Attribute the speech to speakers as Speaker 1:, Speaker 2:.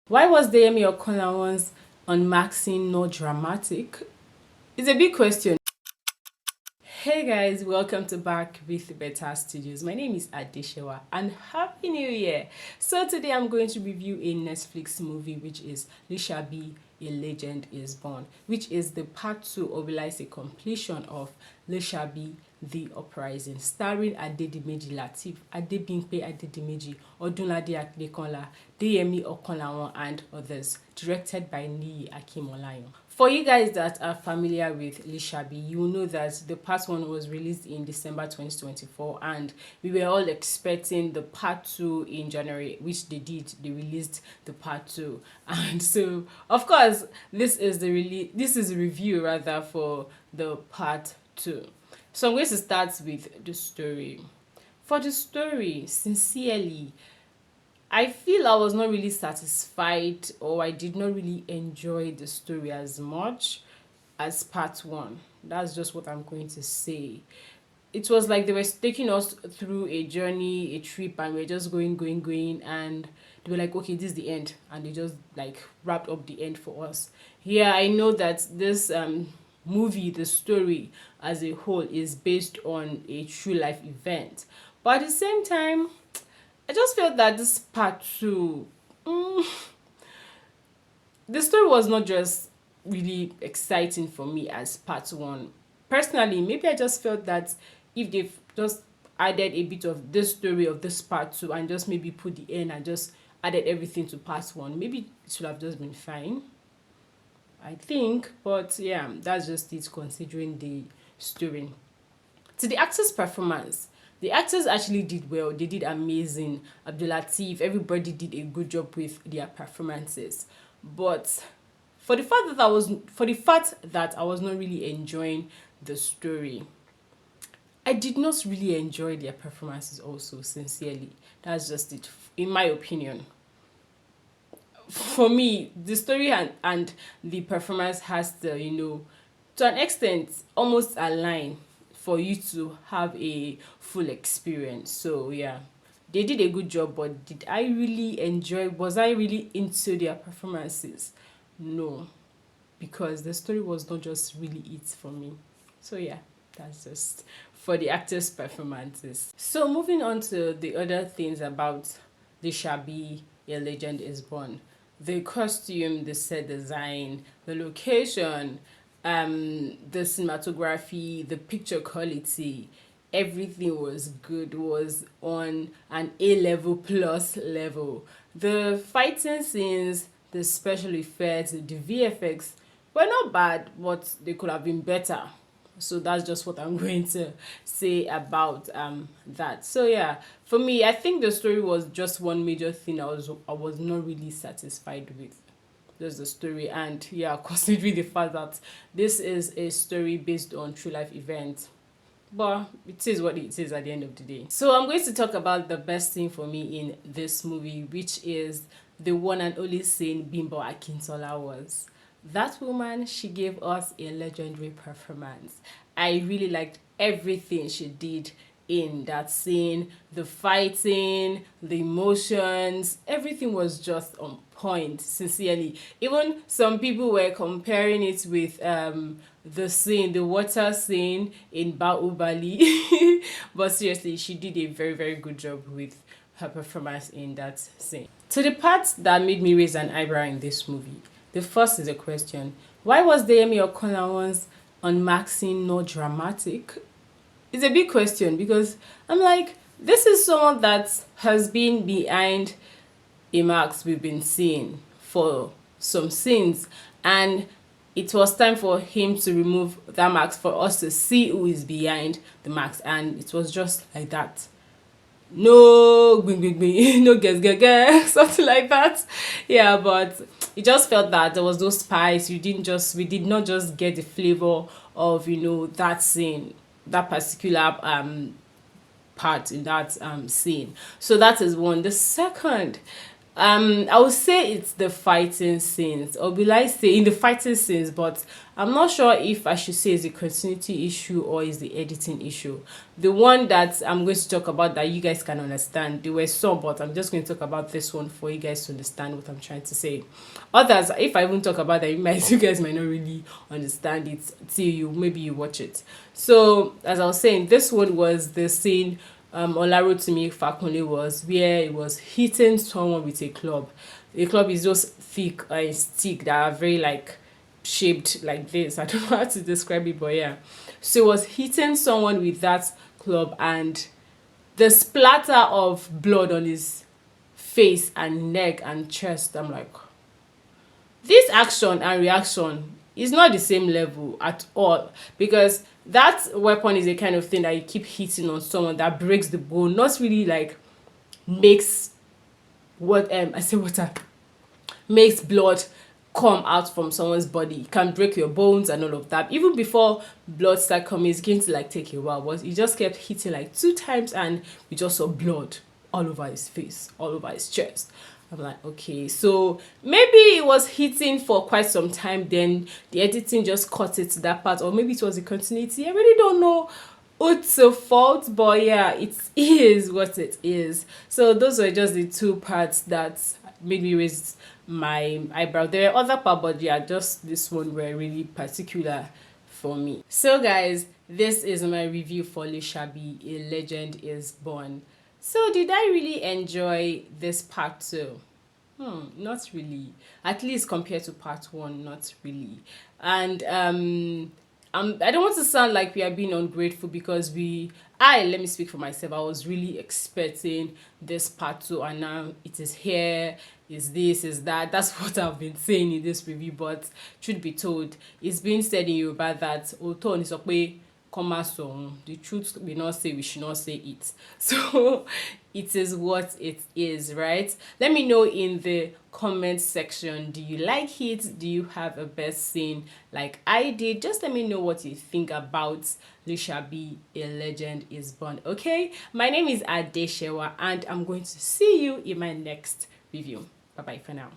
Speaker 1: Why was the Yemi Okonlawan's unmaxing not dramatic? It's a big question. Hey guys, welcome to Back with Better Studios. My name is Adeshewa and Happy New Year! So today I'm going to review a Netflix movie which is Lisabi, A Legend is Born, which is the part 2 or will I say completion of Lisabi, The Uprising, starring Adedimeji Lateef, Adebimpe Adedimeji, Odunlade Adekola, Deyemi Okonlawan and others, directed by Niyi Akimolayan. For you guys that are familiar with Lisabi, you will know that the part 1 was released in December 2024 and we were all expecting the part 2 in January, which they did. They released the part 2. And so, of course, this is a review rather for the part 2. So I'm going to start with the story. For the story, sincerely, I feel I was not really satisfied or I did not really enjoy the story as much as part 1. That's just what I'm going to say. It was like they were taking us through a journey, a trip, and we are just going, and they were like, okay, this is the end, and they just like wrapped up the end for us. Yeah, I know that this movie, the story as a whole, is based on a true life event, but at the same time, I just felt that this part 2, the story was not just really exciting for me as part 1. Personally, maybe I just felt that if they've just added a bit of this story of this part 2 and just maybe put the end and just added everything to part 1, maybe it should have just been fine, I think. But yeah, that's just it considering the story. To the actors' performance, the actors actually did well. They did amazing. Abdulateef, everybody did a good job with their performances. But for the fact that I was not really enjoying the story, I did not really enjoy their performances also, sincerely. That's just it, in my opinion. For me, the story and the performance has to, to an extent, almost align for you to have a full experience. So yeah, they did a good job, but did I really enjoy, was I really into their performances? No, because the story was not just really it for me. So yeah, that's just for the actors' performances. So moving on to the other things about the Shabby A Legend is Born. The costume, the set design, the location, the cinematography, the picture quality, everything was good, was on an A-level plus level. The fighting scenes, the special effects, the VFX were not bad, but they could have been better. So that's just what I'm going to say about that. So yeah, for me, I think the story was just one major thing I was not really satisfied with. Just the story, and yeah, considering the fact that this is a story based on true life events, but it is what it is at the end of the day. So I'm going to talk about the best thing for me in this movie, which is the one and only scene Bimbo Akintola was. That woman, she gave us a legendary performance. I really liked everything she did in that scene. The fighting, the emotions, everything was just on point, sincerely. Even some people were comparing it with the water scene in Baobali. But seriously, she did a very, very good job with her performance in that scene. To the parts that made me raise an eyebrow in this movie, the first is a question. Why was the Yemi Okonlawan's unmaxing not dramatic? It's a big question because I'm like, this is someone that has been behind a max we've been seeing for some scenes, and it was time for him to remove that max for us to see who is behind the max, and it was just like that. No bing bing bing, no guess something like that. Yeah, but it just felt that there was those spice. We did not just get the flavor of that scene, that particular part in that scene. So that is one. The second, I would say it's the fighting scenes, or will I say in the fighting scenes, but I'm not sure if I should say it's a continuity issue or is the editing issue. The one that I'm going to talk about that you guys can understand, there were some, but I'm just going to talk about this one for you guys to understand what I'm trying to say. Others, if I even talk about that, you guys might not really understand it till maybe you watch it. So as I was saying, this one was the scene Olarotimi Fakunle was, where he was hitting someone with a club. The club is just thick stick that are very like shaped like this. I don't know how to describe it, but yeah. So he was hitting someone with that club, and the splatter of blood on his face and neck and chest. I'm like, this action and reaction is not the same level at all, because that weapon is a kind of thing that you keep hitting on someone that breaks the bone, not really like makes what I say water makes blood come out from someone's body. It can break your bones and all of that. Even before blood start coming, it's going to like take a while. But he just kept hitting like 2 times, and we just saw blood all over his face, all over his chest. I'm like, okay, so maybe it was hitting for quite some time, then the editing just cut it to that part, or maybe it was a continuity. I really don't know what's a fault, but yeah, it is what it is. So those were just the two parts that made me raise my eyebrow. There are other parts, but yeah, just this one were really particular for me. So guys, this is my review for Lisabi, A Legend is Born. So did I really enjoy this part 2? Not really. At least compared to part 1, not really. And I don't want to sound like we are being ungrateful, because let me speak for myself. I was really expecting this part 2, and now it is here. Is this, is that? That's what I've been saying in this review. But truth be told, it's been said in Yoruba that "Oto ni sọ pé kọ́má sọ̀hún." The truth we not say, we should not say it. So it is what it is, right? Let me know in the comment section, do you like it? Do you have a best scene like I did? Just let me know what you think about Lisabi, A Legend is Born. Okay, my name is Adeshewa, and I'm going to see you in my next review. Bye bye for now.